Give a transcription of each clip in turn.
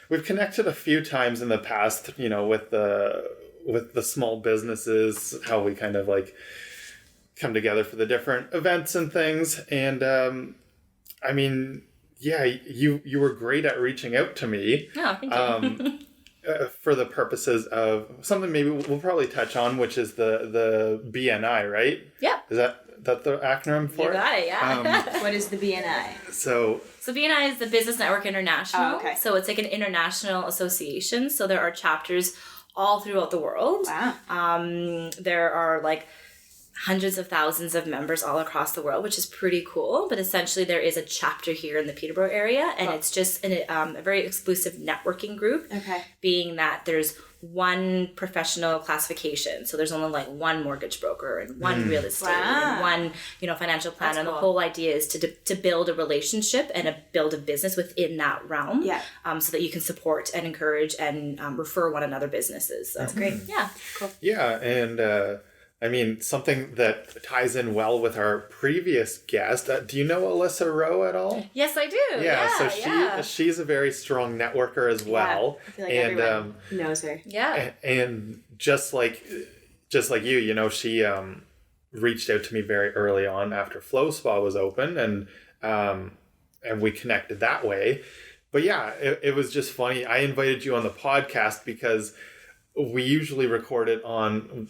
we've connected a few times in the past, you know, with the small businesses, how we kind of like come together for the different events and things. And I mean, yeah, you were great at reaching out to me. Oh, thank you. For the purposes of something maybe we'll probably touch on, which is the BNI, right? Yeah. Is that the acronym for it? You got it, yeah. What is the BNI? So BNI is the Business Network International. Oh, okay. So it's like an international association. So there are chapters all throughout the world. Wow. There are like hundreds of thousands of members all across the world, which is pretty cool. But essentially there is a chapter here in the Peterborough area, and it's just a very exclusive networking group. Okay. Being that there's one professional classification. So there's only like one mortgage broker and one real estate and one, you know, financial planner. And the whole idea is to build a relationship and build a business within that realm. Yeah. So that you can support and encourage and refer one another businesses. So. That's great. Yeah. Cool. yeah, and I mean, something that ties in well with our previous guest. Do you know Alyssa Rowe at all? Yes, I do. Yeah, so she's a very strong networker as well. I feel like everyone knows her. Yeah. And just like you, you know, she reached out to me very early on after Flow Spa was open, and we connected that way. But yeah, it was just funny. I invited you on the podcast because we usually record it on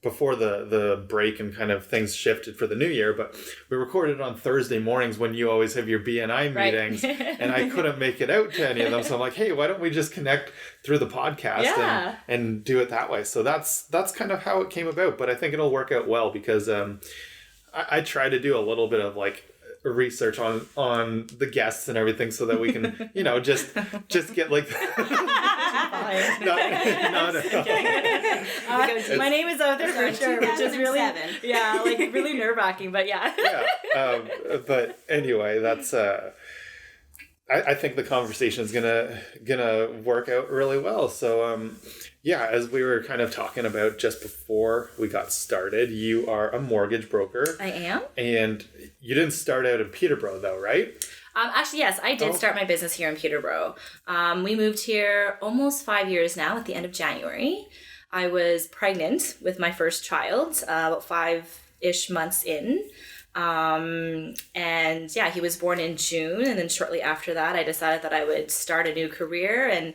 before the break and kind of things shifted for the new year, but we recorded on Thursday mornings when you always have your BNI meetings, and I couldn't make it out to any of them. So I'm like, hey, why don't we just connect through the podcast and do it that way? So that's kind of how it came about, but I think it'll work out well because I try to do a little bit of like research on the guests and everything so that we can, you know, just get like my name is out there for sure, which is really like really nerve-wracking, but but anyway, that's I think the conversation is gonna work out really well. So as we were kind of talking about just before we got started, you are a mortgage broker. I am. And you didn't start out in Peterborough though, right? Actually, yes, I did start my business here in Peterborough. We moved here almost 5 years now at the end of January. I was pregnant with my first child, about 5-ish months in. He was born in June, and then shortly after that I decided that I would start a new career and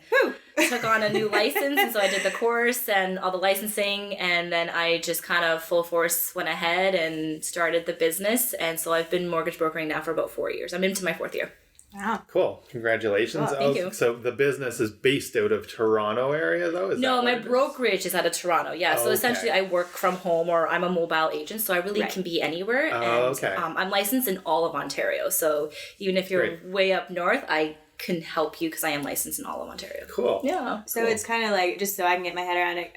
took on a new license, and so I did the course and all the licensing, and then I just kind of full force went ahead and started the business, and so I've been mortgage brokering now for about 4 years. I'm into my 4th year. Wow. Cool. Congratulations. Thank you. So the business is based out of Toronto area though? No, my brokerage is out of Toronto. Yeah. So essentially I work from home, or I'm a mobile agent. So I really can be anywhere. I'm licensed in all of Ontario. So even if you're way up north, I can help you because I am licensed in all of Ontario. Cool. Yeah. So it's kind of like, just so I can get my head around it,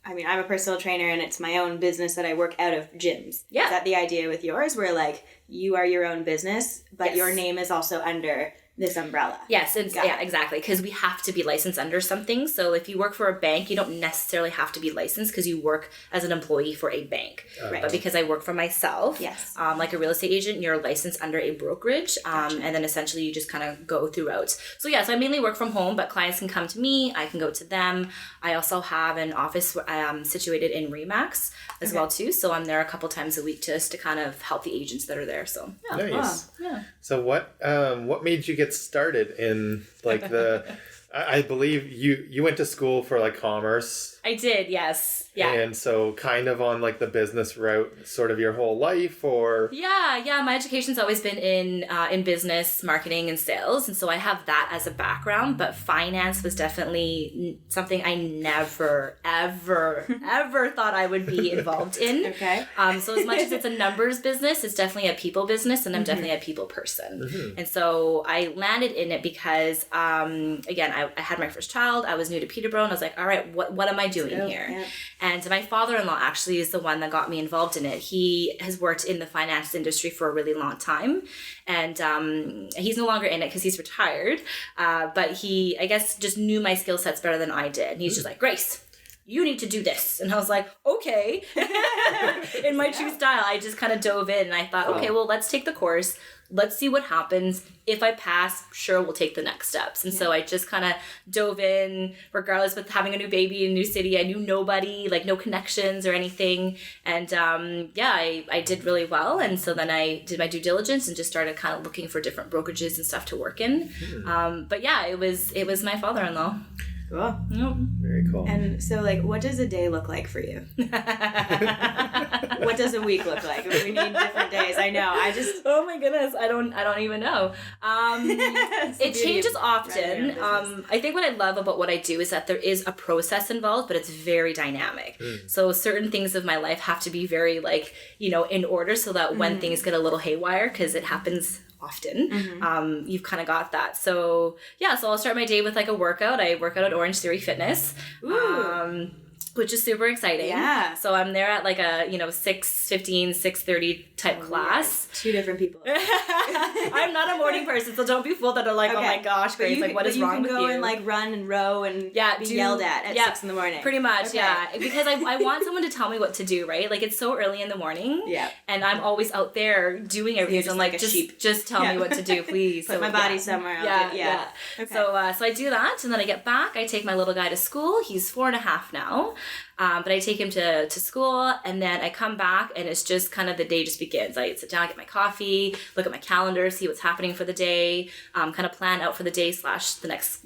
I mean, I'm a personal trainer and it's my own business that I work out of gyms. Yeah. Is that the idea with yours, where like you are your own business, but your name is also under this umbrella? Yes, exactly. Because we have to be licensed under something. So if you work for a bank, you don't necessarily have to be licensed because you work as an employee for a bank. Right. But because I work for myself, like a real estate agent, you're licensed under a brokerage. And then essentially you just kind of go throughout. So so I mainly work from home, but clients can come to me. I can go to them. I also have an office situated in Remax as well too. So I'm there a couple times a week just to kind of help the agents that are there. So Nice. Yeah. So what made you get started in like I believe you went to school for like commerce. I did, yes. Yeah. And so kind of on like the business route sort of your whole life, or? Yeah. My education's always been in business, marketing, and sales. And so I have that as a background, but finance was definitely something I never, ever thought I would be involved in. Okay. So as much as it's a numbers business, it's definitely a people business, and I'm definitely a people person. Mm-hmm. And so I landed in it because, again, I had my first child. I was new to Peterborough, and I was like, all right, what am I doing here? Yeah. And my father-in-law actually is the one that got me involved in it. He has worked in the finance industry for a really long time. And he's no longer in it because he's retired. But he, I guess, just knew my skill sets better than I did. And he's just like, Grace, you need to do this. And I was like, okay. In my true style, I just kind of dove in and I thought, okay, well, let's take the course. Let's see what happens. If I pass, sure, we'll take the next steps. And so I just kind of dove in, regardless with having a new baby in a new city. I knew nobody, like no connections or anything. And I did really well. And so then I did my due diligence and just started kind of looking for different brokerages and stuff to work in. But yeah, it was my father-in-law. Cool. Yep. Very cool. And so, like, what does a day look like for you? What does a week look like? If we need different days, I know. Oh my goodness, I don't even know. It changes often. I think what I love about what I do is that there is a process involved, but it's very dynamic. So certain things of my life have to be very like, in order so that when things get a little haywire, because it happens often, you've kind of got that. So so I'll start my day with like a workout. I work out at Orange Theory Fitness. Which is super exciting. Yeah. So I'm there at like a, 6:15, 6:30 type class. Two different people. I'm not a morning person, so don't be fooled that are like, oh my gosh, Grace, like what is wrong with you? You can go and like run and row and be yelled at 6 in the morning. Pretty much, because I want someone to tell me what to do, right? Like it's so early in the morning. Yeah. And I'm always out there doing everything. So I'm like just tell me what to do, please. Put my body somewhere. Okay. So I do that, and then I get back. I take my little guy to school. He's 4.5 now. But I take him to school, and then I come back, and it's just kind of the day just begins. I sit down, get my coffee, look at my calendar, see what's happening for the day, kind of plan out for the day / the next,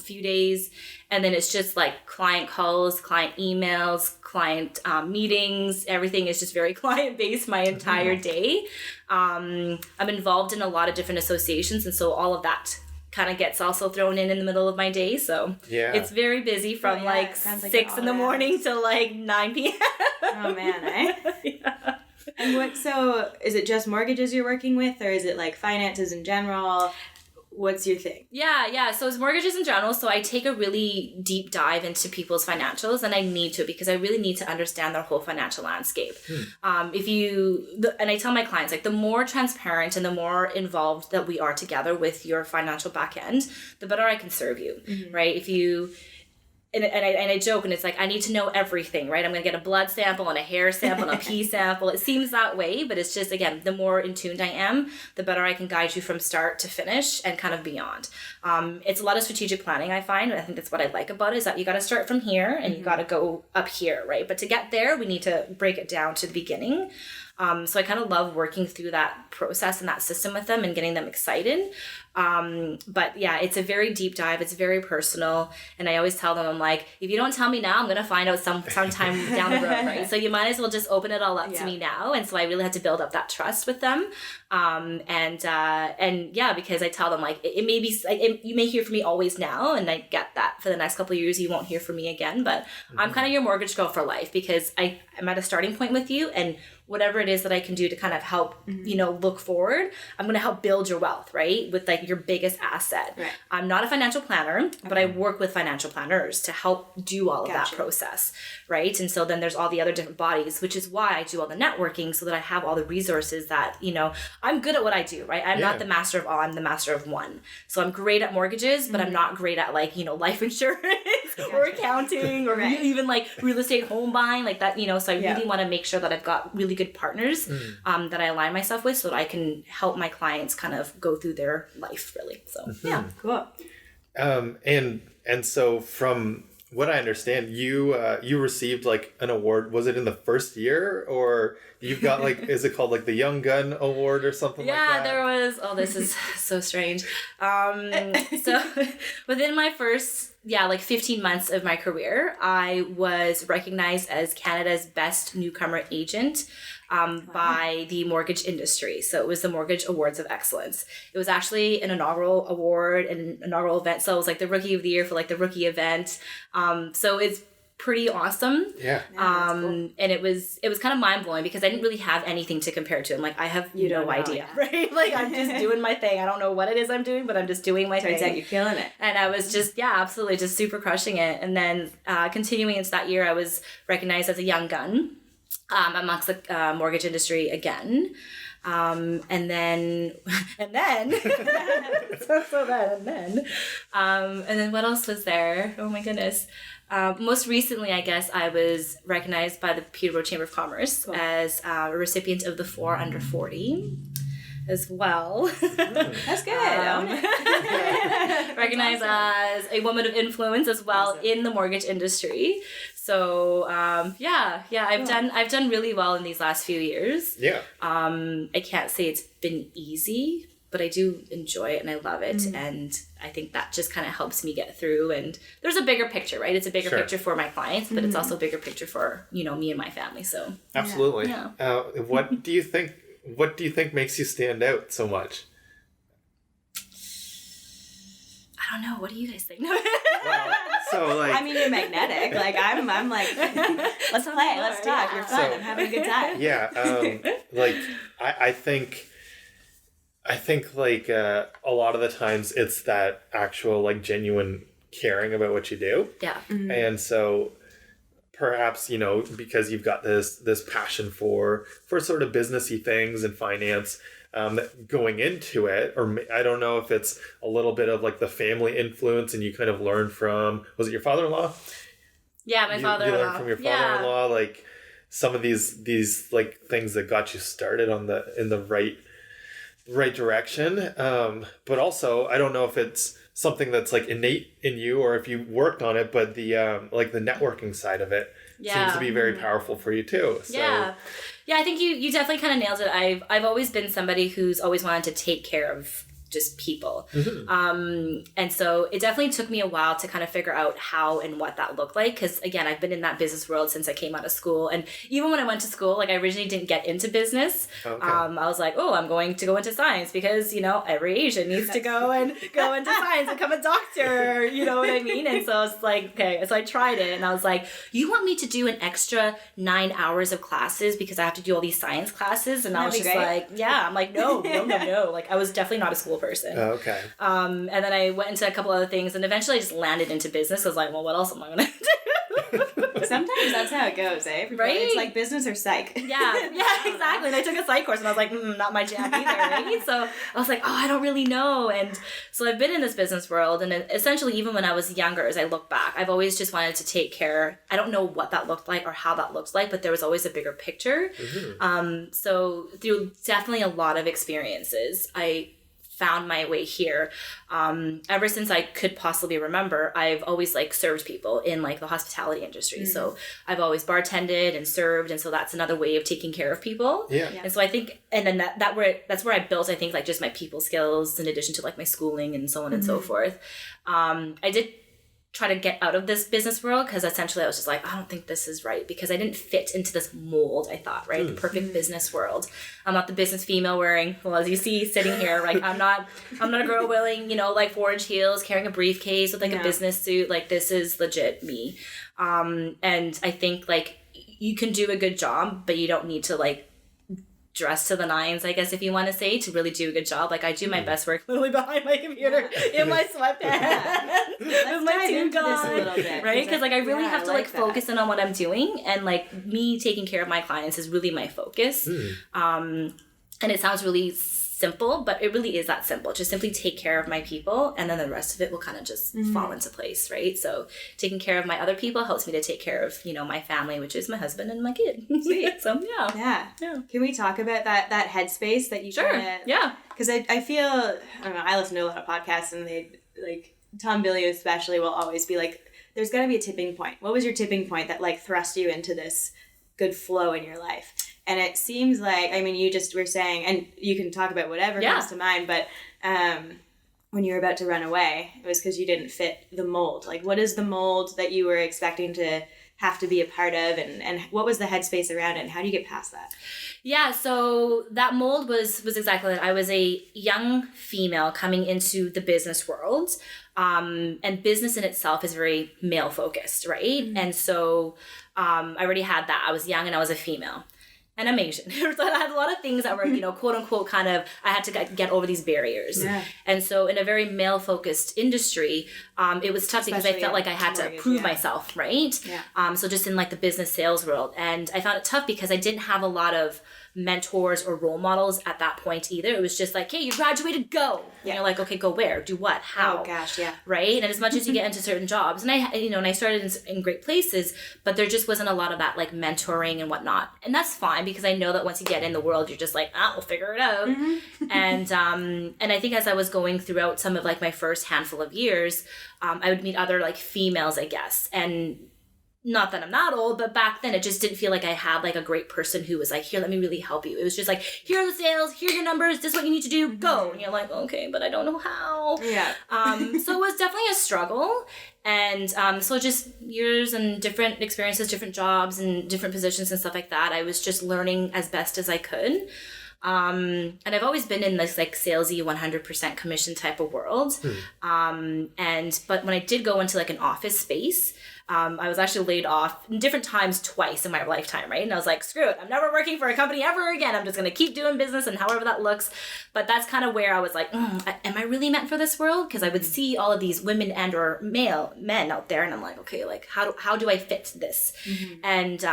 few days. And then it's just like client calls, client emails, client meetings. Everything is just very client-based my entire day. I'm involved in a lot of different associations, and so all of that kind of gets also thrown in the middle of my day. So it's very busy from like 6 in the morning till like 9 p.m. Oh man, eh? And so is it just mortgages you're working with, or is it like finances in general? What's your thing? Yeah. So it's mortgages in general. So I take a really deep dive into people's financials, and I need to, because I really need to understand their whole financial landscape. And I tell my clients, like the more transparent and the more involved that we are together with your financial back end, the better I can serve you, right? If you... And I joke, and it's like, I need to know everything, right? I'm going to get a blood sample and a hair sample and a pee sample. It seems that way, but it's just, again, the more in tune I am, the better I can guide you from start to finish and kind of beyond. It's a lot of strategic planning, I find. And I think that's what I like about it, is that you got to start from here and you got to go up here, right? But to get there, we need to break it down to the beginning. So I kind of love working through that process and that system with them and getting them excited. But yeah, it's a very deep dive. It's very personal. And I always tell them, I'm like, if you don't tell me now, I'm going to find out sometime down the road, right? So you might as well just open it all up to me now. And so I really had to build up that trust with them. Because I tell them like, it may be, you may hear from me always now. And I get that for the next couple of years, you won't hear from me again, but I'm kind of your mortgage girl for life, because I'm at a starting point with you, and whatever it is that I can do to kind of help, look forward, I'm going to help build your wealth, right? With like your biggest asset. Right. I'm not a financial planner, but I work with financial planners to help do all of that process, right? And so then there's all the other different bodies, which is why I do all the networking, so that I have all the resources that, I'm good at what I do, right? I'm not the master of all, I'm the master of one. So I'm great at mortgages, but I'm not great at like, life insurance or accounting or even like real estate home buying, like that, so I really want to make sure that I've got really good partners that I align myself with, so that I can help my clients kind of go through their life, really. So cool. And so from what I understand, you received like an award. Was it in the first year, or you've got like, is it called like the Young Gun Award or something like that? Yeah, there was. Oh, this is so strange. So within my first 15 months of my career, I was recognized as Canada's best newcomer agent by the mortgage industry. So it was the Mortgage Awards of Excellence. It was actually an inaugural award and an inaugural event. So it was like the Rookie of the Year for like the rookie event. So it's pretty awesome. Yeah. Cool. And it was kind of mind blowing, because I didn't really have anything to compare to. I'm like, I have no idea, right? Like I'm just doing my thing. I don't know what it is I'm doing, but I'm just doing my thing. Turns out you're killing it. And I was just, absolutely, just super crushing it. And then continuing into that year, I was recognized as a young gun amongst the mortgage industry again. And then and then what else was there? Oh my goodness. Most recently, I guess, I was recognized by the Peterborough Chamber of Commerce as a recipient of the 4 Under 40 as well. That's good. Recognized as a woman of influence as well in the mortgage industry. So I've done really well in these last few years. Yeah. I can't say it's been easy, but I do enjoy it and I love it. And I think that just kind of helps me get through. And there's a bigger picture, right? It's a bigger picture for my clients, but it's also a bigger picture for, me and my family. So absolutely. Yeah. What do you think makes you stand out so much? I don't know. What do you guys think? Well, so like, I mean, you're magnetic. Like I'm like, let's play, let's talk. You're fun. I'm having a good time. Yeah. Like I think like a lot of the times it's that actual like genuine caring about what you do. Yeah. Mm-hmm. And so perhaps, because you've got this passion for sort of businessy things and finance, going into it, or I don't know if it's a little bit of like the family influence and you kind of learn from, was it your father-in-law? Yeah, my father-in-law. You learned from your father-in-law, like some of these like things that got you started in the right direction. But also, I don't know if it's something that's like innate in you or if you worked on it, but the like the networking side of it seems to be very powerful for you too. So. Yeah, I think you definitely kind of nailed it. I've always been somebody who's always wanted to take care of just people. And so it definitely took me a while to kind of figure out how and what that looked like. Because again, I've been in that business world since I came out of school. And even when I went to school, like I originally didn't get into business. Okay. I was like, I'm going to go into science because, every Asian needs to go into science, become a doctor. You know what I mean? And so it's like, okay. So I tried it and I was like, you want me to do an extra 9 hours of classes because I have to do all these science classes? And I was just like, yeah. I'm like, no. Like I was definitely not a school person. Oh, okay. And then I went into a couple other things and eventually I just landed into business. I was like, well, what else am I going to do? Sometimes that's how it goes, eh? Right? It's like business or psych. Yeah, exactly. And I took a psych course and I was like, not my jam either, right? So I was like, I don't really know. And so I've been in this business world and essentially even when I was younger, as I look back, I've always just wanted to take care. I don't know what that looked like or how that looked like, but there was always a bigger picture. So through definitely a lot of experiences, I found my way here. Ever since I could possibly remember, I've always like served people in like the hospitality industry. So I've always bartended and served. And so that's another way of taking care of people. Yeah. And so I think, and then that's where I built, I think like just my people skills in addition to like my schooling and so on and so forth. I did try to get out of this business world because essentially I was just like, I don't think this is right because I didn't fit into this mold, I thought, right? The perfect business world. I'm not the business female wearing, well, as you see sitting here, like I'm not a girl wearing, like 4-inch heels, carrying a briefcase with like a business suit. Like this is legit me. And I think like you can do a good job, but you don't need to like dress to the nines, I guess, if you want to say, to really do a good job. Like I do my best work literally behind my computer in my sweatpants with my tube on, right? Because like I really have to like focus in on what I'm doing, and like me taking care of my clients is really my focus. And it sounds really simple, but it really is that simple. Just simply take care of my people, and then the rest of it will kind of just fall into place, right? So taking care of my other people helps me to take care of, my family, which is my husband and my kid. Sweet. So yeah. Can we talk about that headspace that you yeah. Because I feel, I don't know, I listen to a lot of podcasts and they like Tom Billieu especially will always be like, there's got to be a tipping point. What was your tipping point that like thrust you into this good flow in your life? And it seems like, I mean, you just were saying, and you can talk about whatever comes to mind, but when you were about to run away, it was because you didn't fit the mold. Like, what is the mold that you were expecting to have to be a part of, and what was the headspace around it, and how do you get past that? Yeah, so that mold was exactly that. I was a young female coming into the business world, and business in itself is very male focused, right? And so I already had that. I was young and I was a female. And I'm Asian. So I had a lot of things that were, quote unquote, kind of, I had to get over these barriers. Yeah. And so in a very male focused industry, it was tough because I felt like I had to prove myself, right? Yeah. So just in like the business sales world. And I found it tough because I didn't have a lot of mentors or role models at that point either. It was just like, hey, you graduated, go. And you're like, okay, go where? Do what? How? Oh gosh, yeah. Right? And as much as you get into certain jobs, and I started in great places, but there just wasn't a lot of that like mentoring and whatnot. And that's fine, because I know that once you get in the world, you're just like, we'll figure it out. And I think as I was going throughout some of like my first handful of years, I would meet other like females, I guess. And not that I'm not old, but back then it just didn't feel like I had like a great person who was like, here, let me really help you. It was just like, here are the sales, here are your numbers, this is what you need to do, go. And you're like, okay, but I don't know how. Yeah. So it was definitely a struggle. And so just years and different experiences, different jobs and different positions and stuff like that. I was just learning as best as I could. And I've always been in this like salesy 100% commission type of world. But when I did go into like an office space, I was actually laid off different times twice in my lifetime, right? And I was like, screw it, I'm never working for a company ever again. I'm just going to keep doing business and however that looks. But that's kind of where I was like, am I really meant for this world? Because I would see all of these women and or men out there, and I'm like, okay, like how do I fit this? And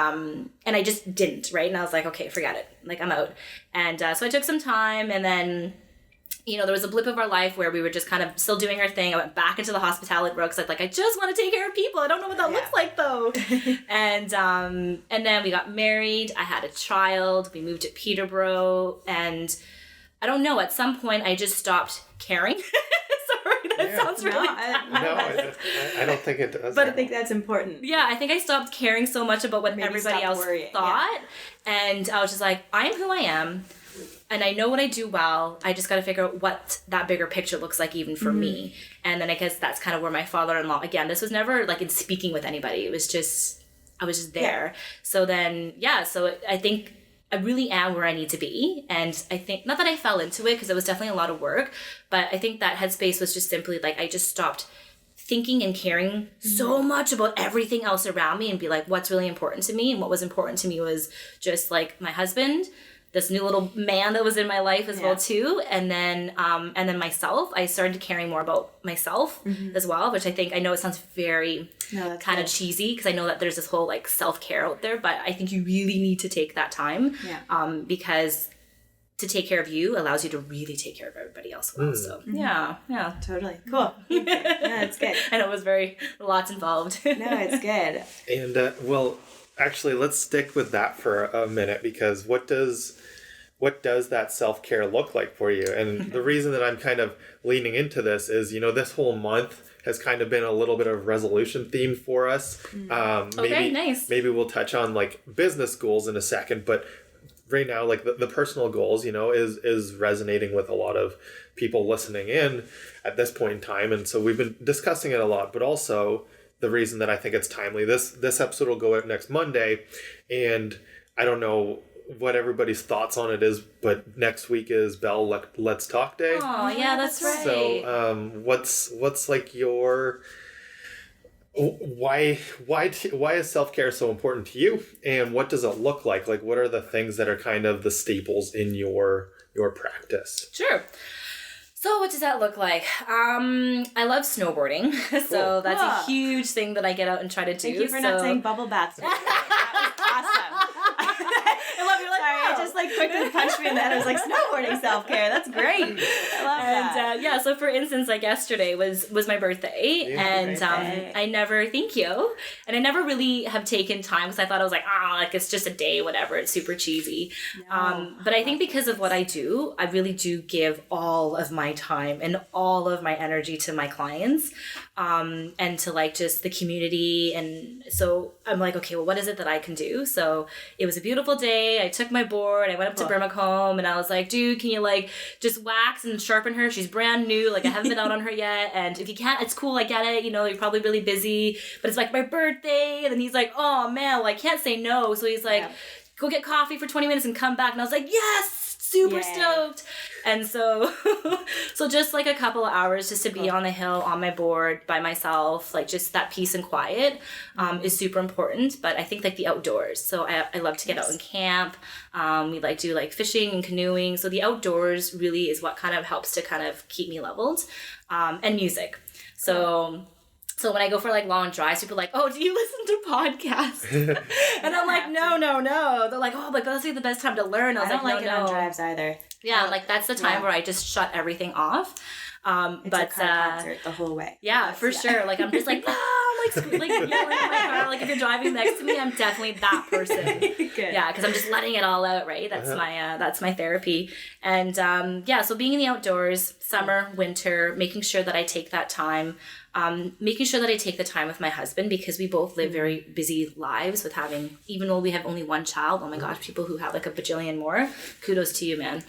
I just didn't, right? And I was like, okay, forget it. Like, I'm out. And so I took some time, and then there was a blip of our life where we were just kind of still doing our thing. I went back into the hospitality world because I just want to take care of people. I don't know what that looks like though. And then we got married. I had a child. We moved to Peterborough, and I don't know. At some point, I just stopped caring. Sorry, that sounds really bad. No, I don't think it does. But I think that's important. Yeah, I think I stopped caring so much about what everybody else thought. Yeah. And I was just like, I am who I am. And I know what I do well. I just got to figure out what that bigger picture looks like even for me. And then I guess that's kind of where my father-in-law, again, this was never like in speaking with anybody. It was just, I was just there. Yeah. So then, I think I really am where I need to be. And I think, not that I fell into it, because it was definitely a lot of work, but I think that headspace was just simply like, I just stopped thinking and caring so much about everything else around me and be like, what's really important to me? And what was important to me was just like my husband, this new little man that was in my life as well too, and then myself. I started caring more about myself as well, which I know it sounds very kind of cheesy, because I know that there's this whole like self-care out there, but I think you really need to take that time, because to take care of you allows you to really take care of everybody else well. So yeah, totally cool. Yeah, it's good. I know it was lots involved. No, it's good. And well, actually, let's stick with that for a minute, because what does that self-care look like for you? And the reason that I'm kind of leaning into this is, this whole month has kind of been a little bit of resolution theme for us. Okay, nice. Maybe we'll touch on like business goals in a second, but right now, like the personal goals, is resonating with a lot of people listening in at this point in time. And so we've been discussing it a lot, but also the reason that I think it's timely, this episode will go out next Monday, and I don't know what everybody's thoughts on it is, but next week is Bell Let's Talk Day. Oh yeah, that's right. So what's like your why is self-care so important to you, and what does it look like? Like, what are the things that are kind of the staples in your practice? Sure. So what does that look like? I love snowboarding. Cool. So that's a huge thing that I get out and try to do. Thank you for not saying bubble baths. That was awesome. I love you. Like, sorry, it just like quickly punched me in the head. I was like, snowboarding self-care. That's great. I love that. So for instance, like yesterday was my birthday, and I never, thank you, and I never really have taken time, because I thought I was like, like it's just a day, whatever. It's super cheesy. No, but I think because of what I do, I really do give all of my time and all of my energy to my clients, and to like just the community. And so I'm like, okay, well, what is it that I can do? So it was a beautiful day. I took my board, I went up to Birmacombe, and I was like, dude, can you like just wax and sharpen her? She's brand new. Like, I haven't been out on her yet. And if you can't, it's cool. I get it. You're probably really busy, but it's like my birthday. And then he's like, oh man, well, I can't say no. So he's like, go get coffee for 20 minutes and come back. And I was like, yes, super stoked. And so just like a couple of hours just to be on the hill on my board by myself, like just that peace and quiet is super important. But I think like the outdoors, so I love to get out and camp. We like do like fishing and canoeing, so the outdoors really is what kind of helps to kind of keep me leveled, and music. So So when I go for like long drives, people are like, oh, do you listen to podcasts? And I'm like, no. They're like, oh, but that's like the best time to learn. I was I don't like it on drives either. Yeah, like that's the time where I just shut everything off. It's a concert the whole way. Yeah, for sure. Like I'm just like, I'm like yelling in my car. Like if you're driving next to me, I'm definitely that person. Good. Yeah, because I'm just letting it all out, right? That's my therapy. And so being in the outdoors, summer, winter, making sure that I take that time. Making sure that I take the time with my husband, because we both live very busy lives with having, even though we have only one child, oh my gosh, people who have like a bajillion more, kudos to you, man.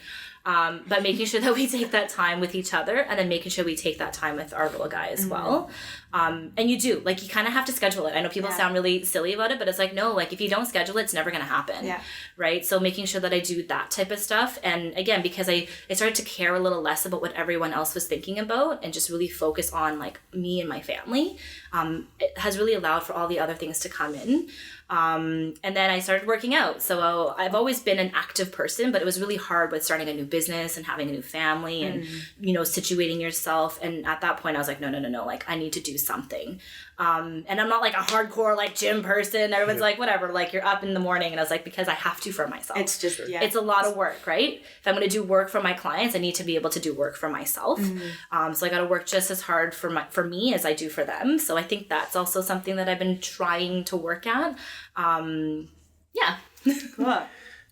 But making sure that we take that time with each other, and then making sure we take that time with our little guy as well. And you do, like, you kind of have to schedule it. I know people sound really silly about it, but it's like, no, like if you don't schedule it, it's never going to happen. Yeah. Right. So making sure that I do that type of stuff. And again, because I started to care a little less about what everyone else was thinking about and just really focus on like me and my family, it has really allowed for all the other things to come in. And then I started working out. So I've always been an active person, but it was really hard with starting a new business and having a new family and, situating yourself. And at that point I was like, no, like I need to do something. And I'm not like a hardcore like gym person. Everyone's like, whatever, like you're up in the morning. And I was like, because I have to for myself. It's just, it's a lot of work, right? If I'm going to do work for my clients, I need to be able to do work for myself. So I got to work just as hard for me as I do for them. So I think that's also something that I've been trying to work at. Cool.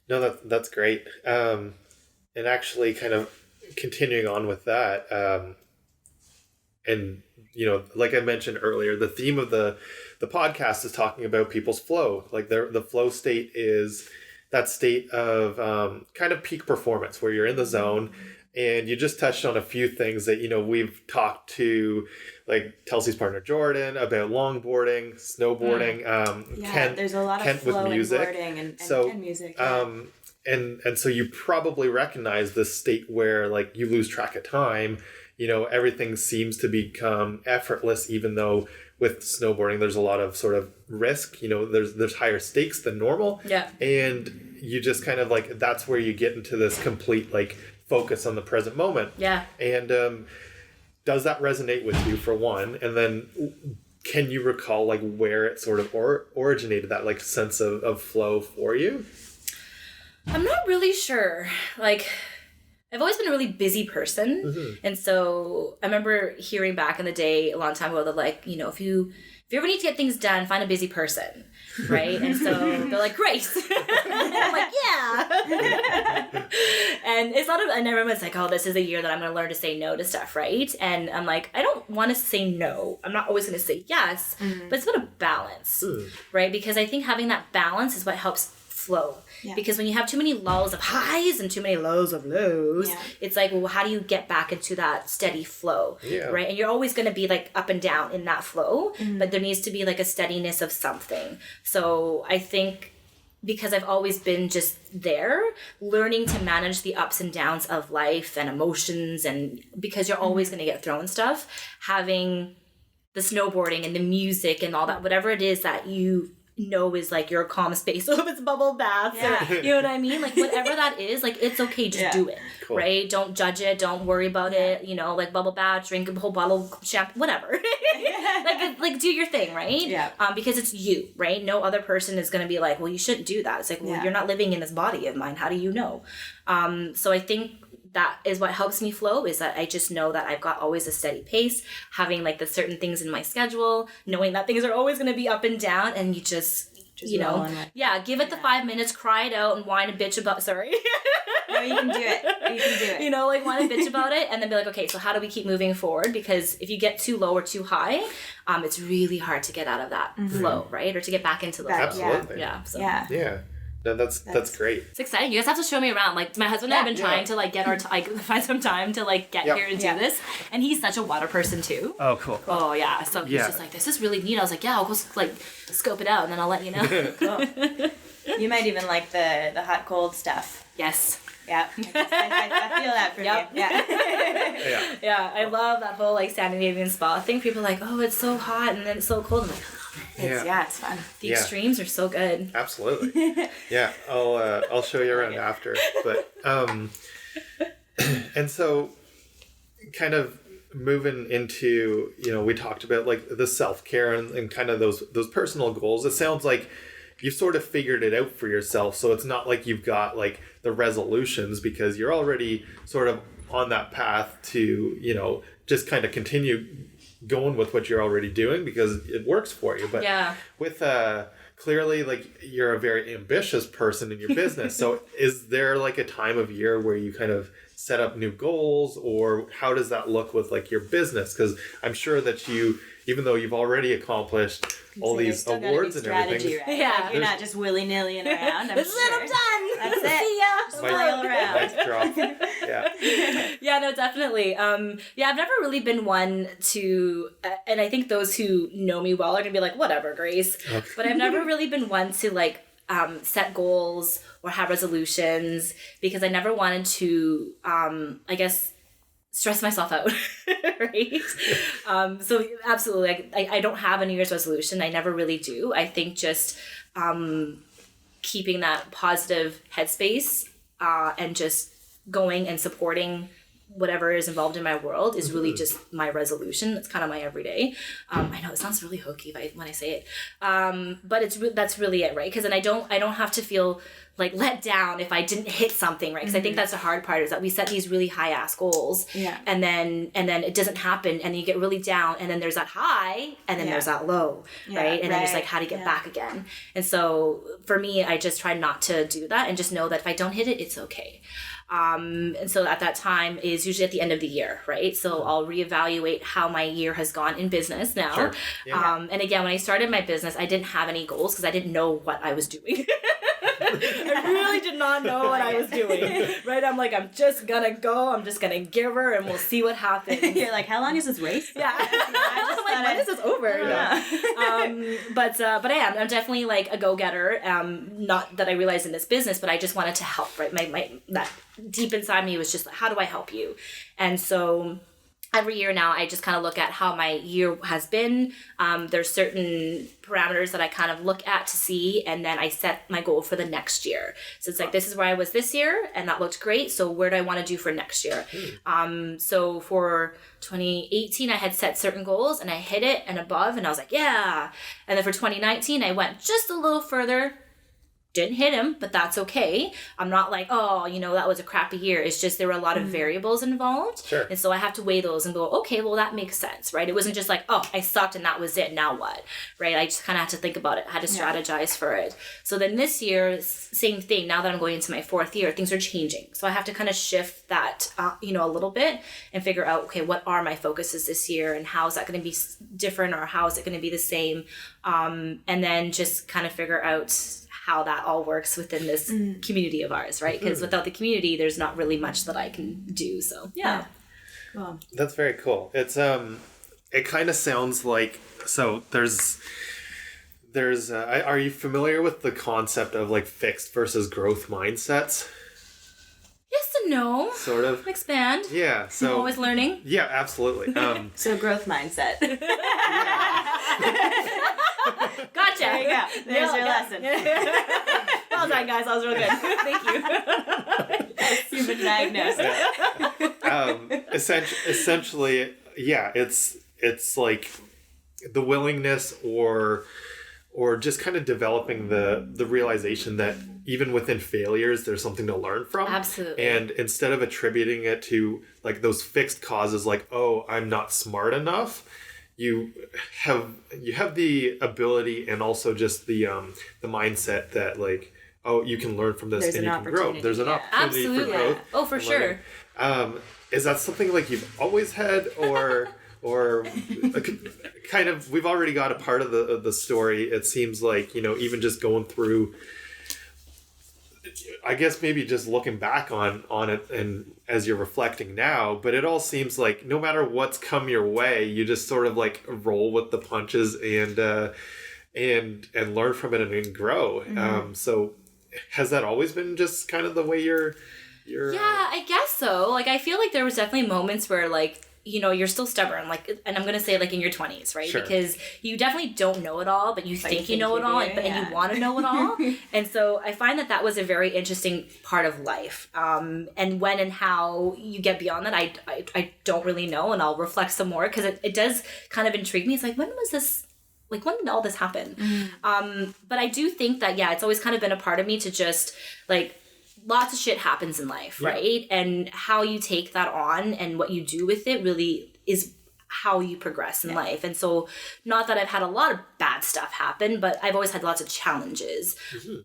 No, that's great. And actually kind of continuing on with that, and like I mentioned earlier, the theme of the podcast is talking about people's flow. Like the flow state is that state of kind of peak performance where you're in the zone. And you just touched on a few things that, we've talked to, like Telsey's partner Jordan about longboarding, snowboarding. Kent, there's a lot of Kent flow with music. In boarding and music. Yeah. And so you probably recognize this state where like you lose track of time. Everything seems to become effortless, even though with snowboarding there's a lot of sort of risk. There's higher stakes than normal. Yeah. And you just kind of like, that's where you get into this complete like focus on the present moment. Yeah. And does that resonate with you, for one? And then can you recall like where it sort of originated, that like sense of flow for you? I'm not really sure. Like, I've always been a really busy person. And so I remember hearing back in the day a long time ago that like, if you ever need to get things done, find a busy person. Right? And so they're like, Grace. And I'm like, yeah. And it's not, and everyone's like, oh, this is a year that I'm going to learn to say no to stuff, right? And I'm like, I don't want to say no. I'm not always going to say yes, but it's about a balance, right? Because I think having that balance is what helps flow. Yeah. Because when you have too many lulls of highs and too many lows of lows, it's like, well, how do you get back into that steady flow? Yeah. Right? And you're always going to be like up and down in that flow, but there needs to be like a steadiness of something. So I think because I've always been just there, learning to manage the ups and downs of life and emotions, and because you're always going to get thrown stuff, having the snowboarding and the music and all that, whatever it is that you is like your calm space. So if it's bubble baths, or, you know what I mean? Like whatever that is, like it's okay, just do it, right? Don't judge it, don't worry about it, like bubble bath, drink a whole bottle of shampoo, whatever. like do your thing, right? Yeah. Because it's you, right? No other person is going to be like, well, you shouldn't do that. It's like, well, you're not living in this body of mine. How do you know? So I think that is what helps me flow, is that I just know that I've got always a steady pace, having like the certain things in my schedule, knowing that things are always going to be up and down, and you just give it the 5 minutes, cry it out, and whine and bitch about, sorry. No, you can do it. Like whine and bitch about it, and then be like, okay, so how do we keep moving forward? Because if you get too low or too high, it's really hard to get out of that flow, right? Or to get back into the flow. Absolutely. Yeah. So. Yeah. No, that's great. It's exciting. You guys have to show me around. Like my husband and I have been trying to like get find some time to like get here and do this. And he's such a water person too. Oh, cool. Oh yeah. So he's just like, this is really neat. I was like, yeah, I'll go like scope it out and then I'll let you know. Cool. You might even like the hot cold stuff. Yes. Yeah. I feel that for you. Yeah. Yeah. I love that whole like Scandinavian spa thing. People are like, oh, it's so hot and then it's so cold. I'm like, it's fun. The extremes are so good. Absolutely. Yeah, I'll show you around after. But and so kind of moving into, we talked about like the self-care and kind of those personal goals. It sounds like you've sort of figured it out for yourself. So it's not like you've got like the resolutions, because you're already sort of on that path to, just kind of continue going with what you're already doing because it works for you. But with clearly, like, you're a very ambitious person in your business. So is there like a time of year where you kind of set up new goals, or how does that look with like your business? Because I'm sure that you, even though you've already accomplished all these awards and everything, right? Yeah, like, you're not just willy-nilly around. This is it, I'm done. That's it. See ya. Smile around. Nice drop. Yeah. Yeah, no, definitely. I've never really been one to, and I think those who know me well are gonna be like, whatever, Grace. Okay. But I've never really been one to like set goals or have resolutions, because I never wanted to, I guess, stress myself out, right? So absolutely, I don't have a New Year's resolution. I never really do. I think just keeping that positive headspace and just going and supporting whatever is involved in my world is really just my resolution. It's kind of my everyday. I know it sounds really hokey when I say it, but that's really it, right? Because then I don't have to feel like let down if I didn't hit something, right? Because I think that's the hard part, is that we set these really high ass goals, and then it doesn't happen, and you get really down, and then there's that high, and then there's that low, right? And then it's like how to get back again. And so for me, I just try not to do that, and just know that if I don't hit it, it's okay. And so at that time is usually at the end of the year, right? So I'll reevaluate how my year has gone in business now. Sure. Yeah. And again, when I started my business, I didn't have any goals because I didn't know what I was doing. I really did not know what I was doing, right? I'm like, I'm just gonna go, I'm just gonna give her, and we'll see what happens. You're like, how long is this race? Yeah. I'm like, when is this over? Yeah. But I'm definitely like a go-getter. Not that I realized in this business, but I just wanted to help, right? My that deep inside me was just, how do I help you? And so every year now, I just kind of look at how my year has been. There's certain parameters that I kind of look at to see, and then I set my goal for the next year. So it's like, this is where I was this year, and that looked great. So where do I want to do for next year? So for 2018, I had set certain goals, and I hit it and above, and I was like, yeah. And then for 2019, I went just a little further. Didn't hit him, but that's okay. I'm not like, oh, that was a crappy year. It's just there were a lot of variables involved. Sure. And so I have to weigh those and go, okay, well, that makes sense, right? It wasn't just like, oh, I sucked and that was it. Now what? Right? I just kind of had to think about it. I had to strategize for it. So then this year, same thing. Now that I'm going into my 4th year, things are changing. So I have to kind of shift that, a little bit and figure out, okay, what are my focuses this year, and how is that going to be different, or how is it going to be the same? And then just kind of figure out how that all works within this community of ours, right? Because without the community, there's not really much that I can do. So yeah. Cool. That's very cool. It's it kind of sounds like, so there's are you familiar with the concept of like fixed versus growth mindsets? Yes and no. Sort of. Expand. Yeah. So I'm always learning. Yeah, absolutely. So growth mindset. Gotcha. There you go. There's your lesson. Well done, guys. That was real good. Thank you. You've been diagnosed. Essentially, yeah, it's like the willingness or just kind of developing the realization that even within failures, there's something to learn from. Absolutely. And instead of attributing it to like those fixed causes, like, oh, I'm not smart enough, you have the ability and also just the mindset that like, oh, you can learn from this. There's and you can grow. There's an opportunity Absolutely. for growth. Oh, for sure. Is that something like you've always had, or kind of, we've already got a part of the story. It seems like, even just going through, I guess maybe just looking back on it and as you're reflecting now, but it all seems like no matter what's come your way, you just sort of like roll with the punches and learn from it and grow. So has that always been just kind of the way you're Yeah, I guess so. Like, I feel like there was definitely moments where like you're still stubborn, like, and I'm going to say like in your 20s, right? Sure. Because you definitely don't know it all, but you think you know it all, and you want to know it all. And so I find that was a very interesting part of life. And when and how you get beyond that, I don't really know, and I'll reflect some more, because it does kind of intrigue me. It's like, when was this? Like, when did all this happen? But I do think that, it's always kind of been a part of me to just, like, lots of shit happens in life, right? And how you take that on and what you do with it really is how you progress in life. And so, not that I've had a lot of bad stuff happen, but I've always had lots of challenges.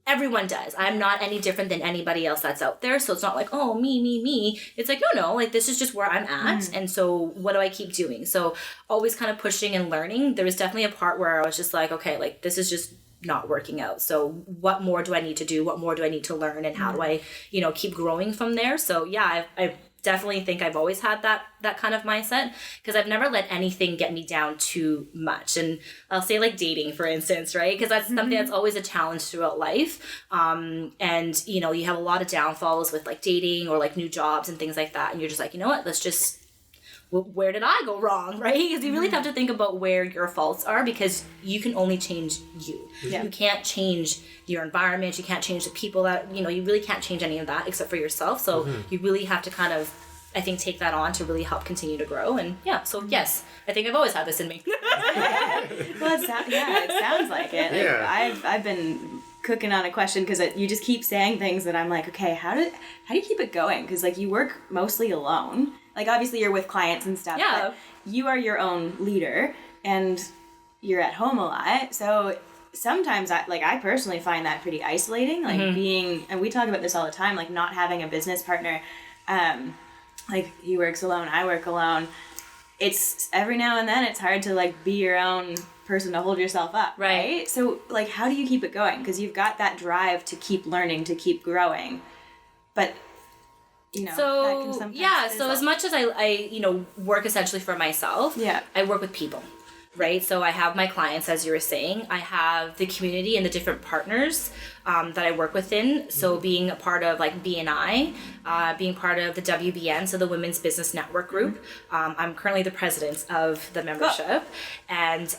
Everyone does. I'm not any different than anybody else that's out there. So it's not like, oh, me. It's like, no, like, this is just where I'm at. And so what do I keep doing? So always kind of pushing and learning. There was definitely a part where I was just like, okay, like, this is just not working out. So what more do I need to do? What more do I need to learn? And how do I, keep growing from there? So I definitely think I've always had that kind of mindset, because I've never let anything get me down too much. And I'll say, like, dating, for instance, right? Because that's something that's always a challenge throughout life. And, you have a lot of downfalls with, like, dating or, like, new jobs and things like that. And you're just like, you know what, let's just, where did I go wrong, right? Because you really have to think about where your faults are, because you can only change you. You can't change your environment. You can't change the people that, you really can't change any of that except for yourself. So you really have to kind of, I think, take that on to really help continue to grow. And so yes, I think I've always had this in me. Well, it sounds like it. Like, I've been cooking on a question, because you just keep saying things that I'm like, okay, how do you keep it going? Because, like, you work mostly alone. Like, obviously you're with clients and stuff, but you are your own leader, and you're at home a lot. So sometimes I personally find that pretty isolating, like being, and we talk about this all the time, like, not having a business partner. Like, he works alone, I work alone. It's every now and then it's hard to, like, be your own person to hold yourself up, right? So, like, how do you keep it going? Because you've got that drive to keep learning, to keep growing, but that can sometimes so as much as I work essentially for myself, I work with people, right? So I have my clients, as you were saying. I have the community and the different partners that I work within. So being a part of, like, BNI, being part of the WBN, so the Women's Business Network Group. I'm currently the president of the membership. And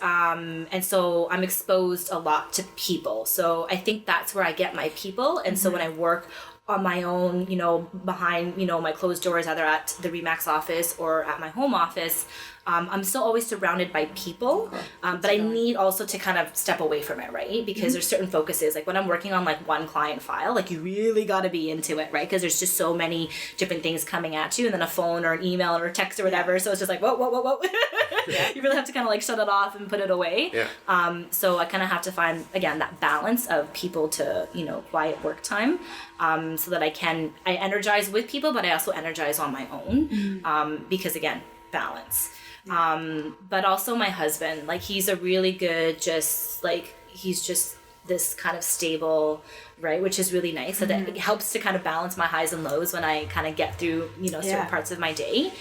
so I'm exposed a lot to people. So I think that's where I get my people. And so when I work on my own, behind, my closed doors, either at the RE/MAX office or at my home office, I'm still always surrounded by people, but I need also to kind of step away from it, right? Because there's certain focuses, like when I'm working on, like, one client file, like, you really got to be into it, right? Because there's just so many different things coming at you, and then a phone or an email or a text or whatever. So it's just like, whoa. You really have to kind of, like, shut it off and put it away. So I kind of have to find, again, that balance of people to, quiet work time, so that I energize with people, but I also energize on my own, because, again, balance. But also my husband, like, he's a really good, he's just this kind of stable, right, which is really nice. So that it helps to kind of balance my highs and lows when I kind of get through, certain parts of my day.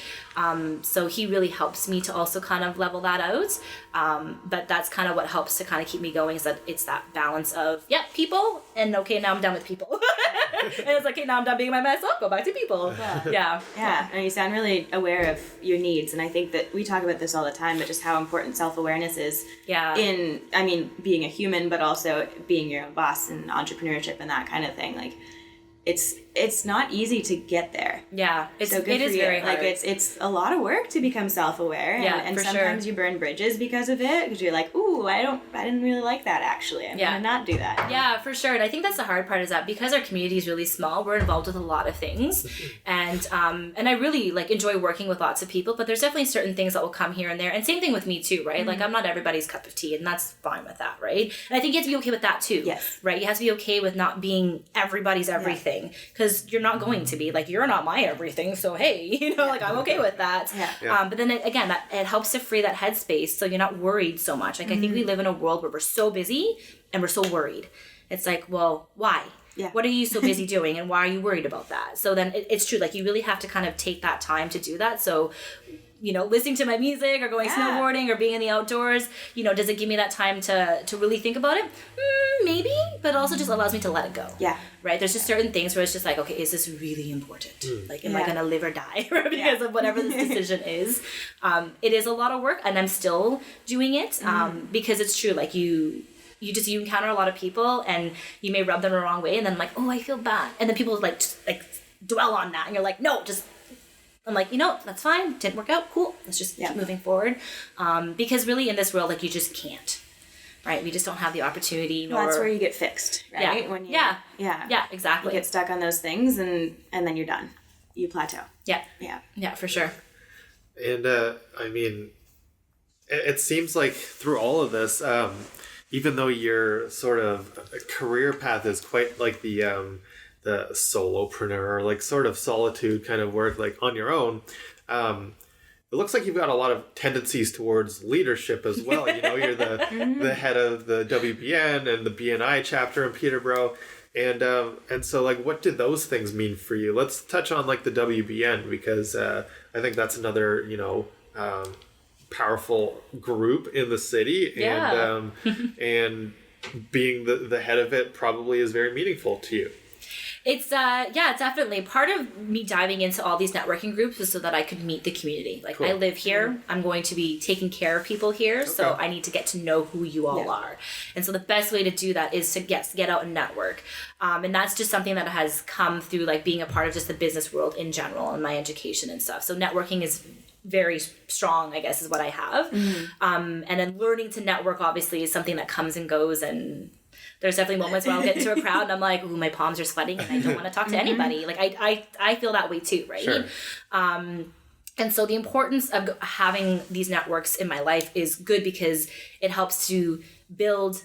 So he really helps me to also kind of level that out. But that's kind of what helps to kind of keep me going, is that it's that balance of, people, and okay, now I'm done with people. And it's like, okay, now I'm done being my myself, go back to people. Yeah. And you sound really aware of your needs. And I think that we talk about this all the time, but just how important self-awareness is in, being a human, but also being your own boss and entrepreneurship and that kind of thing. Like, it's not easy to get there. It is very hard. Like, it's a lot of work to become self-aware, and sometimes you burn bridges because of it, because you're like, ooh, I didn't really like that, actually. I'm gonna not do that. For sure. And I think that's the hard part, is that because our community is really small, we're involved with a lot of things, and I really, like, enjoy working with lots of people, but there's definitely certain things that will come here and there, and same thing with me too, right? Like, I'm not everybody's cup of tea, and that's fine with that, right? And I think you have to be okay with that too, right? You have to be okay with not being everybody's everything, because you're not going to be, like, you're not my everything, so hey, like, I'm okay with that. But then again, it helps to free that headspace, so you're not worried so much. Like, I think we live in a world where we're so busy and we're so worried. It's like, well, why? What are you so busy doing, and why are you worried about that? So then it's true, like, you really have to kind of take that time to do that. So listening to my music or going snowboarding or being in the outdoors, does it give me that time to really think about it? Maybe, but also just allows me to let it go. Yeah. Right? There's just certain things where it's just like, okay, is this really important? Like, am I going to live or die because of whatever this decision is? It is a lot of work, and I'm still doing it because it's true. Like, you encounter a lot of people, and you may rub them the wrong way, and then I'm like, oh, I feel bad. And then people like dwell on that, and you're like, no, I'm like, that's fine. Didn't work out. Cool. Let's just keep moving forward. Because really in this world, like, you just can't, right? We just don't have the opportunity. Well, that's where you get fixed, right? Yeah. When you, yeah, exactly. You get stuck on those things and then you're done. You plateau. Yeah. Yeah. Yeah, for sure. And, it seems like through all of this, even though your sort of career path is quite like the solopreneur, like sort of solitude kind of work, like on your own, it looks like you've got a lot of tendencies towards leadership as well. You're the head of the WBN and the BNI chapter in Peterborough. And so, like, what did those things mean for you? Let's touch on, like, the WBN, because I think that's another, powerful group in the city. Yeah. And being the head of it probably is very meaningful to you. It's definitely part of me diving into all these networking groups was so that I could meet the community. Like, cool. I live here. I'm going to be taking care of people here. Okay. So I need to get to know who you all are. And so the best way to do that is to get out and network. And that's just something that has come through, like, being a part of just the business world in general and my education and stuff. So networking is very strong, I guess, is what I have. And then learning to network, obviously, is something that comes and goes, and there's definitely moments where I'll get into a crowd and I'm like, ooh, my palms are sweating and I don't want to talk to anybody. Like, I feel that way too, right? Sure. And so the importance of having these networks in my life is good because it helps to build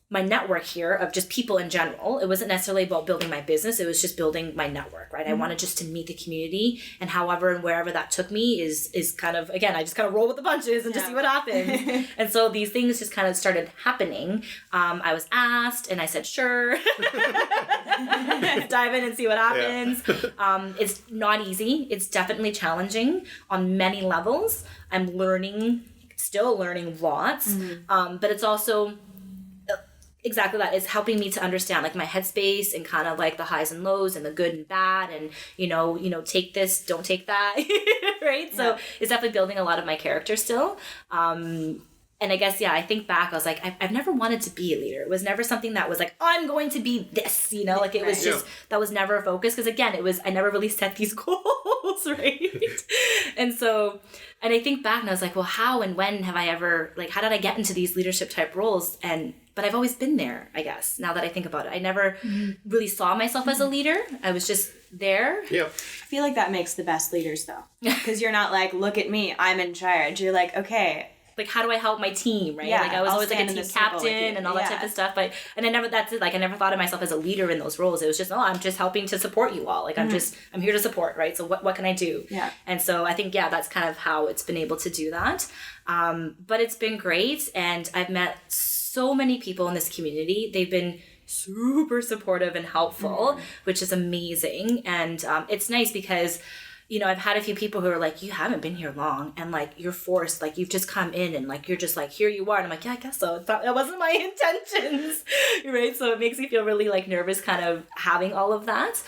my network here of just people in general. It wasn't necessarily about building my business. It was just building my network, right? I wanted just to meet the community, and however and wherever that took me is kind of, again, I just kind of roll with the punches and just see what happens. And so these things just kind of started happening. I was asked and I said, sure. Let's dive in and see what happens. Yeah. It's not easy. It's definitely challenging on many levels. I'm still learning lots. But it's also exactly that. It's helping me to understand, like, my headspace and kind of like the highs and lows and the good and bad, and take this, don't take that. Right? Yeah. So it's definitely building a lot of my character still. And I guess, I think back, I was like, I've never wanted to be a leader. It was never something that was like, I'm going to be this, like it was just, that was never a focus. Because again, I never really set these goals, right? And I think back and I was like, well, how and when have I ever, like, how did I get into these leadership type roles? But I've always been there, I guess, now that I think about it. I never really saw myself as a leader. I was just there. Yeah. I feel like that makes the best leaders, though. Because you're not like, look at me, I'm in charge. You're like, okay, like, how do I help my team, right? Yeah, like, I was always like a team captain and all that type of stuff. But I never thought of myself as a leader in those roles. It was just, I'm just helping to support you all. Like, I'm here to support, right? So what can I do? Yeah. And so I think, that's kind of how it's been able to do that. But it's been great. And I've met so many people in this community. They've been super supportive and helpful, which is amazing. And it's nice because, I've had a few people who are like, you haven't been here long, and like, you're forced, like, you've just come in and like, you're just like, here you are. And I'm like, yeah, I guess so. That wasn't my intentions. Right. So it makes me feel really like nervous kind of having all of that.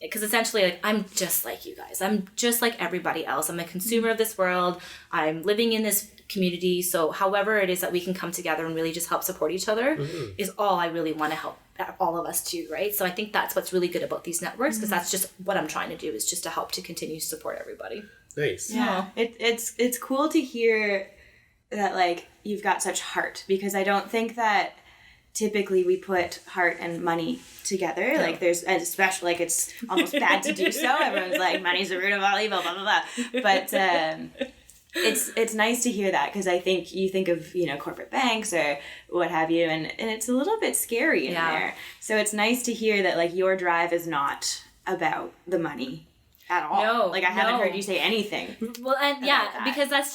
Because essentially, like, I'm just like you guys. I'm just like everybody else. I'm a consumer of this world. I'm living in this community. So however it is that we can come together and really just help support each other is all I really want to help all of us do, right? So I think that's what's really good about these networks, because that's just what I'm trying to do, is just to help to continue to support everybody. Nice. Yeah. It's cool to hear that, like, you've got such heart, because I don't think that typically we put heart and money together. Yeah. Like, there's, especially, like, it's almost bad to do so. Everyone's like, money's the root of all evil, blah, blah, blah. But it's nice to hear that, because I think you think of, corporate banks or what have you, and it's a little bit scary in there. So it's nice to hear that, like, your drive is not about the money. at all. No, Like I haven't heard you say anything. Well, and because that's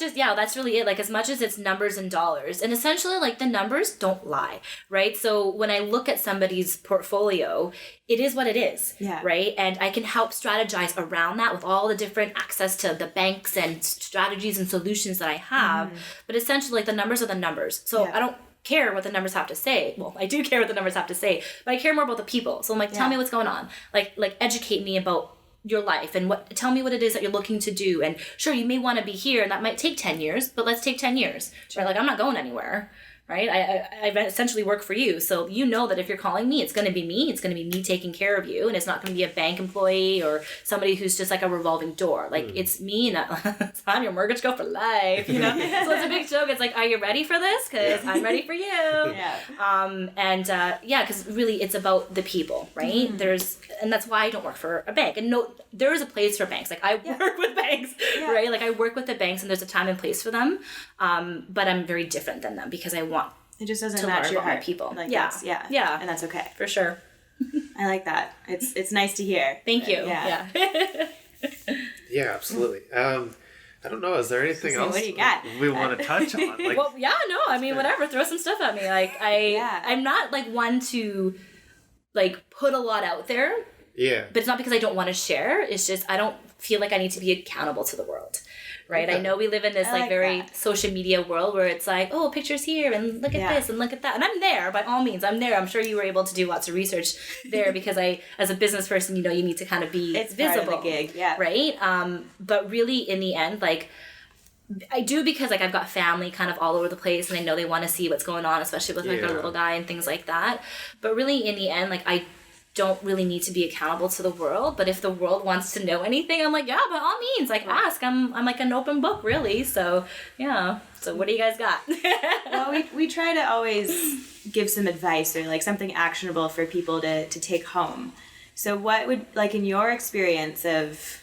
really it. Like as much as it's numbers and dollars, and essentially like the numbers don't lie, right? So when I look at somebody's portfolio, it is what it is, right? And I can help strategize around that with all the different access to the banks and strategies and solutions that I have. But essentially, like the numbers are the numbers. So I don't care what the numbers have to say. Well, I do care what the numbers have to say, but I care more about the people. So I'm like, tell me what's going on. Like educate me about your life and tell me what it is that you're looking to do. And sure, you may want to be here and that might take 10 years, but let's take 10 years. Right? Like I'm not going anywhere. Right? I essentially work for you. So you know that if you're calling me, it's going to be me. It's going to be me taking care of you. And it's not going to be a bank employee or somebody who's just like a revolving door. Like it's me and I'm your mortgage girl for life, you know? So it's a big joke. It's like, are you ready for this? Because I'm ready for you. Because really it's about the people, right? And that's why I don't work for a bank. And no, there is a place for banks. Like I work with banks, right? Like I work with the banks and there's a time and place for them. But I'm very different than them because I want it just doesn't match your heart. People. Like yeah. And that's okay. For sure. I like that. It's nice to hear. Thank you. Yeah. Yeah, absolutely. I don't know. Is there anything else what do you got? we want to touch on? Like, well, I mean, whatever. Throw some stuff at me. Like I'm not like one to like put a lot out there. Yeah. But it's not because I don't want to share. It's just I don't feel like I need to be accountable to the world. Right? Okay. I know we live in this like very social media world where it's like, oh, pictures here and look at this and look at that. And I'm there, by all means. I'm there. I'm sure you were able to do lots of research there because as a business person, you know, you need to kind of be visible. Part of the gig, right? But really in the end, like I do because like I've got family kind of all over the place and I know they want to see what's going on, especially with like our little guy and things like that. But really in the end, like I don't really need to be accountable to the world, but if the world wants to know anything, I'm like, yeah, by all means, like ask. I'm like an open book, really. So yeah. So what do you guys got? Well, we try to always give some advice or like something actionable for people to take home. So what would, like in your experience of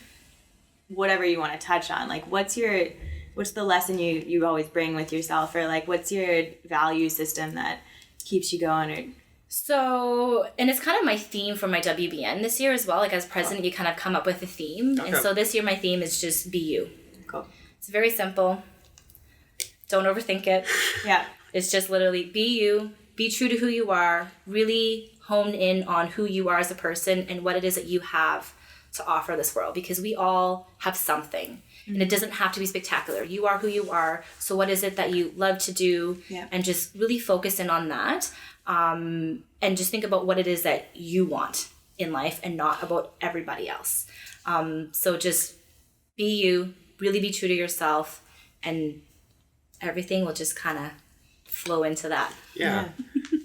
whatever you want to touch on, like what's the lesson you always bring with yourself, or like what's your value system that keeps you going? Or so, and it's kind of my theme for my WBN this year as well. Like as president, you kind of come up with a theme. Okay. And so this year my theme is just be you. Cool. It's very simple. Don't overthink it. Yeah. It's just literally be you, be true to who you are, really hone in on who you are as a person and what it is that you have to offer this world, because we all have something. And it doesn't have to be spectacular. You are who you are. So what is it that you love to do? Yeah. And just really focus in on that. And just think about what it is that you want in life and not about everybody else. So just be you, really be true to yourself, and everything will just kind of flow into that. Yeah.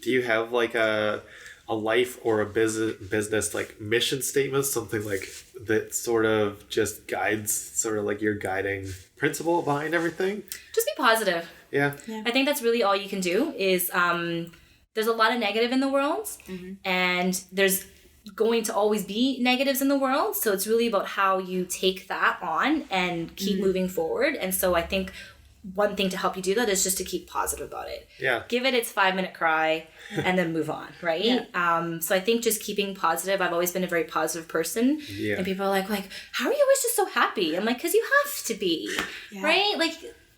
Do you have like a life or a business like mission statement, something like that sort of just guides sort of like your guiding principle behind everything? Just be positive. Yeah. I think that's really all you can do is there's a lot of negative in the world, and there's going to always be negatives in the world. So it's really about how you take that on and keep moving forward. And so I think one thing to help you do that is just to keep positive about it. Yeah. Give it its 5-minute cry and then move on, right? Yeah. So I think just keeping positive. I've always been a very positive person. Yeah. And people are like, how are you always just so happy? I'm like, because you have to be, right? Like,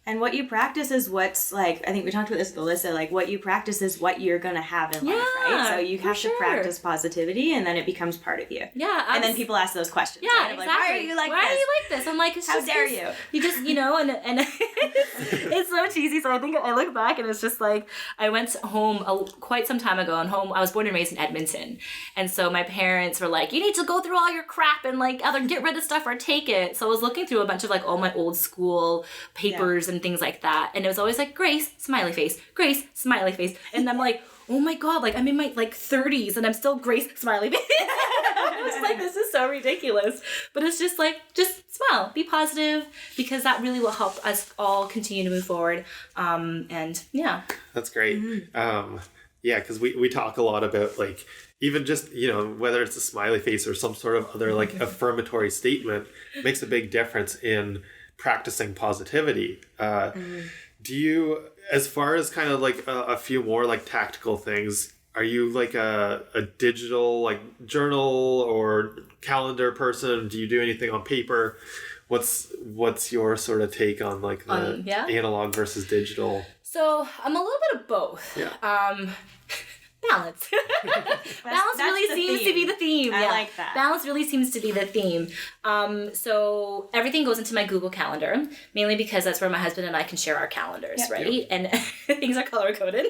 and what you practice is what's like, I think we talked about this with Alyssa, like what you practice is what you're going to have in life, right? So you have to practice positivity and then it becomes part of you. Yeah. And then people ask those questions. Yeah, right? exactly. Like, why are you like this? I'm like, it's how just dare you? You just, you know, and it's so cheesy. So I think I look back and it's just like, I went home quite some time ago, and I was born and raised in Edmonton. And so my parents were like, you need to go through all your crap and like either get rid of stuff or take it. So I was looking through a bunch of like all my old school papers and things like that. And it was always like, Grace, smiley face, Grace, smiley face. And I'm like, oh my God, like I'm in my like 30s and I'm still Grace, smiley face. I was like, this is so ridiculous. But it's just like, just smile, be positive, because that really will help us all continue to move forward. And yeah. That's great. Yeah, because we talk a lot about like, even just, you know, whether it's a smiley face or some sort of other like affirmatory statement makes a big difference in practicing positivity. Do you, as far as kind of like a few more like tactical things, are you like a digital like journal or calendar person? Do you do anything on paper? What's your sort of take on like the analog versus digital? So I'm a little bit of both. Yeah. Balance. Balance really seems to be the theme. I like that. Balance really seems to be the theme. So everything goes into my Google Calendar, mainly because that's where my husband and I can share our calendars, right? Yep. And things are color coded.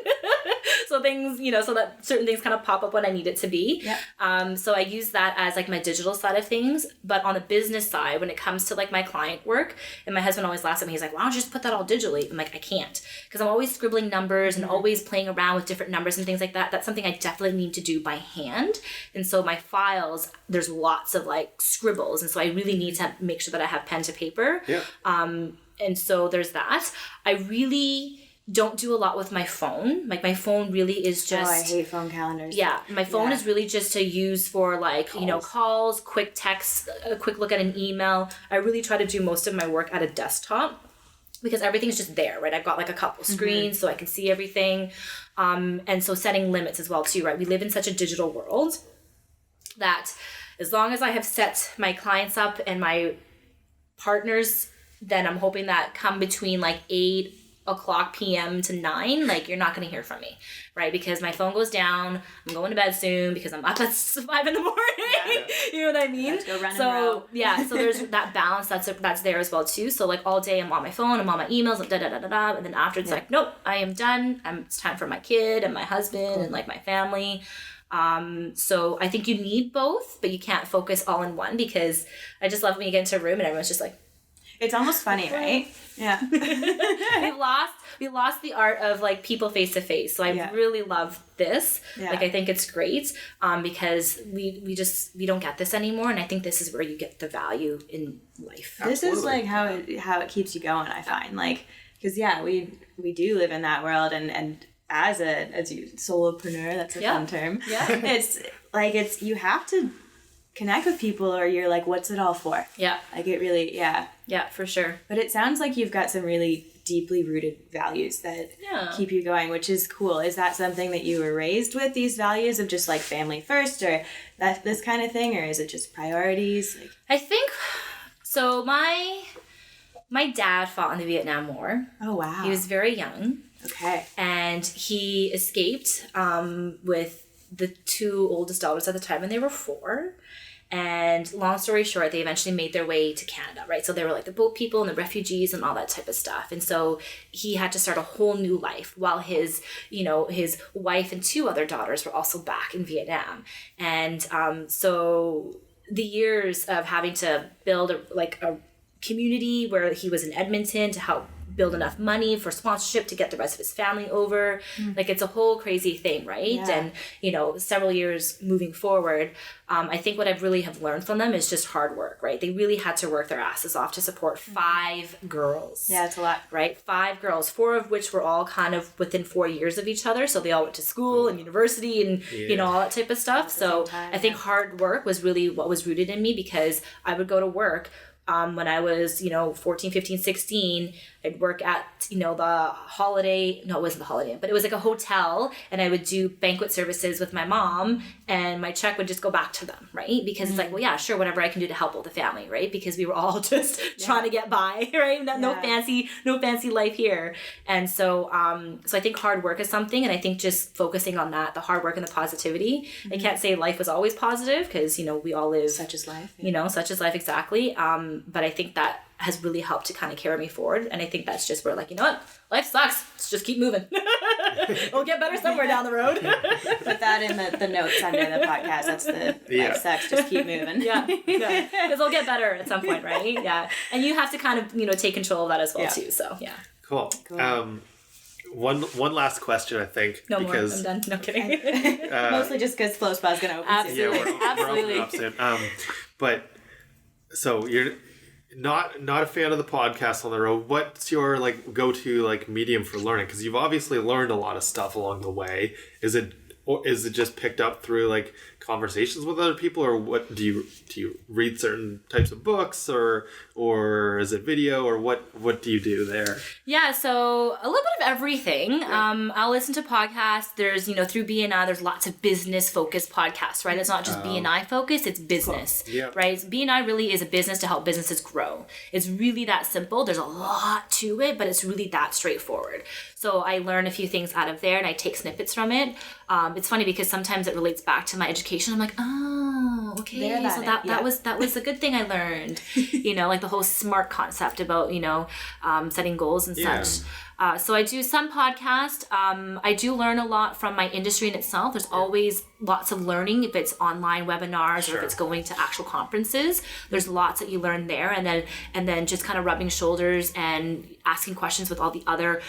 So things, so that certain things kind of pop up when I need it to be. Yep. So I use that as like my digital side of things. But on the business side, when it comes to like my client work, and my husband always laughs at me, he's like, why don't you just put that all digitally? I'm like, I can't. Because I'm always scribbling numbers and always playing around with different numbers and things like that. That's something I definitely need to do by hand. And so my files, there's lots of like scribbles. And so I really need to make sure that I have pen to paper. Yeah. And so there's that. I really don't do a lot with my phone. Like my phone really is just... Oh, I hate phone calendars. Yeah. My phone is really just to use for like, calls, quick texts, a quick look at an email. I really try to do most of my work at a desktop because everything's just there, right? I've got like a couple screens so I can see everything. And so setting limits as well too, right? We live in such a digital world that as long as I have set my clients up and my partners, then I'm hoping that come between like 8 o'clock p.m. to 9, like you're not going to hear from me, right? Because my phone goes down, I'm going to bed soon because I'm up at 5 in the morning. Yeah. You know what I mean? Go run so there's that balance that's there as well too. So like all day I'm on my phone, I'm on my emails, and then after it's like, nope, I am done. It's time for my kid and my husband and like my family. So I think you need both, but you can't focus all in one because I just love when you get into a room and everyone's just like, it's almost funny, right? Yeah. we lost the art of like people face to face. So I really love this. Yeah. Like I think it's great because we don't get this anymore, and I think this is where you get the value in life. This is like how it keeps you going. I find like because we do live in that world, and as you solopreneur, that's a fun term. Yeah. It's like you have to connect with people or you're like, what's it all for? Yeah. Like it really, Yeah, for sure. But it sounds like you've got some really deeply rooted values that keep you going, which is cool. Is that something that you were raised with, these values of just like family first or this kind of thing? Or is it just priorities? Like, I think, so my dad fought in the Vietnam War. Oh, wow. He was very young. Okay. And he escaped with the 2 oldest daughters at the time, and they were 4. And long story short, they eventually made their way to Canada, right? So they were like the boat people and the refugees and all that type of stuff. And so he had to start a whole new life while his wife and 2 other daughters were also back in Vietnam. And so the years of having to build a community where he was in Edmonton to help build enough money for sponsorship to get the rest of his family over. Like it's a whole crazy thing, right? Yeah. And, several years moving forward, I think what I really have learned from them is just hard work, right? They really had to work their asses off to support 5 girls. Yeah, it's a lot. Right? 5 girls, 4 of which were all kind of within 4 years of each other. So they all went to school and university and, all that type of stuff. So I think hard work was really what was rooted in me because I would go to work when I was, 14, 15, 16, I'd work at, the Holiday, no, it wasn't the Holiday Inn, but it was like a hotel, and I would do banquet services with my mom, and my check would just go back to them, right? Because it's like, well, yeah, sure, whatever I can do to help out the family, right? Because we were all just trying to get by, right? No fancy life here. And so, so I think hard work is something, and I think just focusing on that, the hard work and the positivity. I can't say life was always positive, because, we all live. Such is life. Such is life, exactly. But I think that has really helped to kind of carry me forward. And I think that's just where like, you know what? Life sucks. Let's just keep moving. We'll get better somewhere down the road. Put that in the notes under the podcast. That's the life sucks. Just keep moving. Yeah. Because it'll get better at some point, right? Yeah. And you have to kind of, take control of that as well too. So yeah. Cool. One last question, I think. No more. I'm done. No kidding. Mostly just because FlowSpa's going to open soon. Yeah, we're opening up soon. But so you're not a fan of the podcast on the road. What's your go-to medium for learning? Because you've obviously learned a lot of stuff along the way. Is it or is it just picked up through like conversations with other people, or what do you read certain types of books, or is it video, or what do you do there? Yeah, so a little bit of everything. Yeah. I'll listen to podcasts. There's, through BNI, there's lots of business focused podcasts, right? It's not just BNI focused, it's business, cool. Yeah. right? BNI really is a business to help businesses grow. It's really that simple. There's a lot to it, but it's really that straightforward. So I learn a few things out of there and I take snippets from it. It's funny because sometimes it relates back to my education. I'm like, oh, okay, so that was a good thing I learned. Like the whole SMART concept about, setting goals and such. So I do some podcast. I do learn a lot from my industry in itself. There's always lots of learning if it's online webinars or if it's going to actual conferences. There's lots that you learn there, and then just kind of rubbing shoulders and asking questions with all the other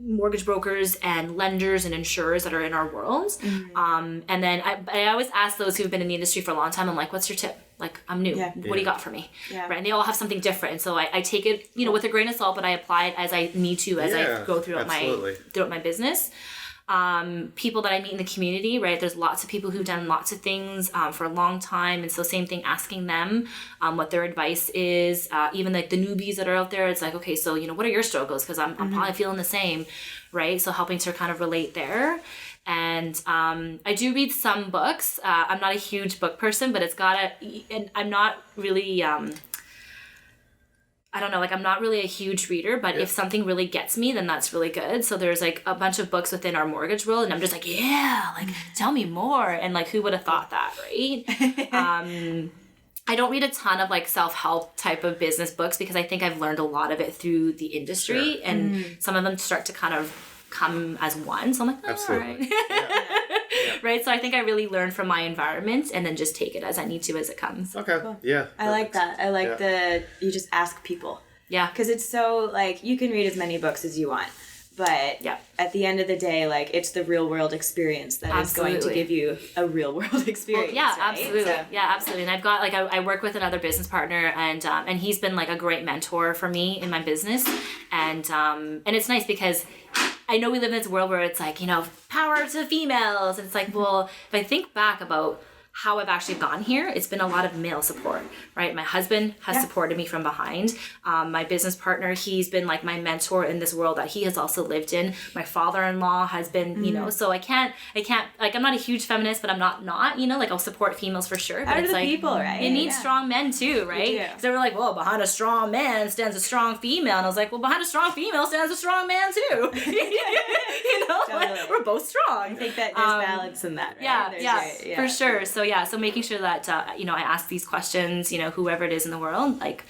mortgage brokers and lenders and insurers that are in our world. Mm-hmm. And then I always ask those who've been in the industry for a long time, I'm like, what's your tip? Like, I'm new. What do you got for me? Yeah. Right. And they all have something different. And so I take it, with a grain of salt, but I apply it as I need to, as I go throughout my business. People that I meet in the community, right? There's lots of people who've done lots of things for a long time. And so same thing, asking them what their advice is. Even like the newbies that are out there, it's like, okay, so, what are your struggles? Because I'm probably feeling the same, right? So helping to kind of relate there. And I do read some books. I'm not a huge book person, but and I'm not really, I'm not really a huge reader, but if something really gets me, then that's really good. So there's like a bunch of books within our mortgage world, and I'm just like, tell me more. And like, who would have thought that, right? I don't read a ton of like self-help type of business books because I think I've learned a lot of it through the industry, and some of them start to kind of come as one. So I'm like, absolutely. All right. Right. So I think I really learn from my environment and then just take it as I need to as it comes. Okay. Cool. Yeah. I like that. I like you just ask people. Yeah. Because it's so like you can read as many books as you want, but at the end of the day, like it's the real world experience that is going to give you a real world experience. Well, right? Absolutely. So. Yeah, absolutely. And I've got like I work with another business partner, and he's been like a great mentor for me in my business, and it's nice because I know we live in this world where it's like, power to females. And it's like, well, if I think back about how I've actually gone here, it's been a lot of male support, right? My husband has supported me from behind. My business partner, he's been like my mentor in this world that he has also lived in. My father-in-law has been, so I can't, like, I'm not a huge feminist, but I'm not, like I'll support females for sure. But it's like, people, right? It needs strong men too, right? Because they were like, well, behind a strong man stands a strong female. And I was like, well, behind a strong female stands a strong man too. Totally. Like, we're both strong. I think that there's balance in that, right? For sure. So so making sure that, I ask these questions, whoever it is in the world, like,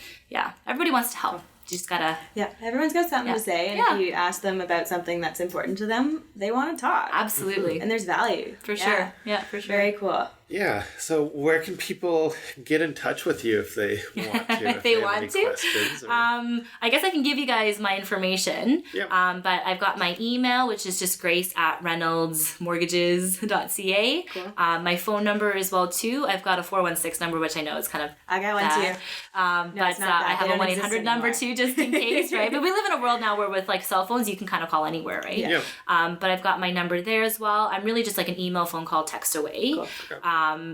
everybody wants to help. You just gotta... Yeah, everyone's got something to say, and if you ask them about something that's important to them, they want to talk. Absolutely. And there's value. For sure. Yeah, for sure. Very cool. Yeah. So where can people get in touch with you if they want to? If they want to? Questions, I guess I can give you guys my information. Yep. But I've got my email, which is just grace@reynoldsmortgages.ca. Cool. My phone number as well, too. I've got a 416 number, which I know is kind of I got one, too. But I have a 1-800 number, too, just in case, right? But we live in a world now where with, like, cell phones, you can kind of call anywhere, right? Yeah. But I've got my number there as well. I'm really just like an email, phone call, text away. Cool.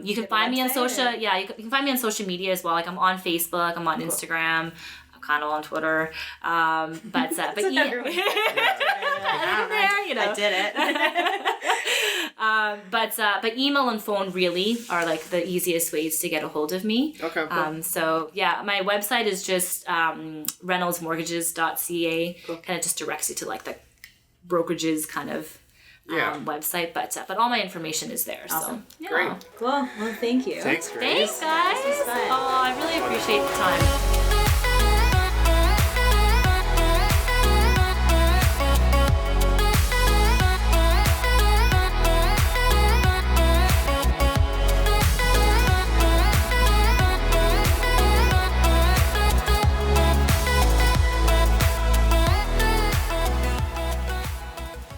You can find me on social. Yeah, you can find me on social media as well. Like I'm on Facebook. I'm on Instagram. I'm kind of on Twitter. But there, I did it. But email and phone really are like the easiest ways to get a hold of me. Okay. Cool. So my website is just reynoldsmortgages.ca. Cool. Kind of just directs you to like the brokerages kind of. Website, but all my information is there. Awesome. So Great. Cool. Well, thank you. Thanks, Grace. Thanks, guys. This was fun. Oh, I really appreciate the time.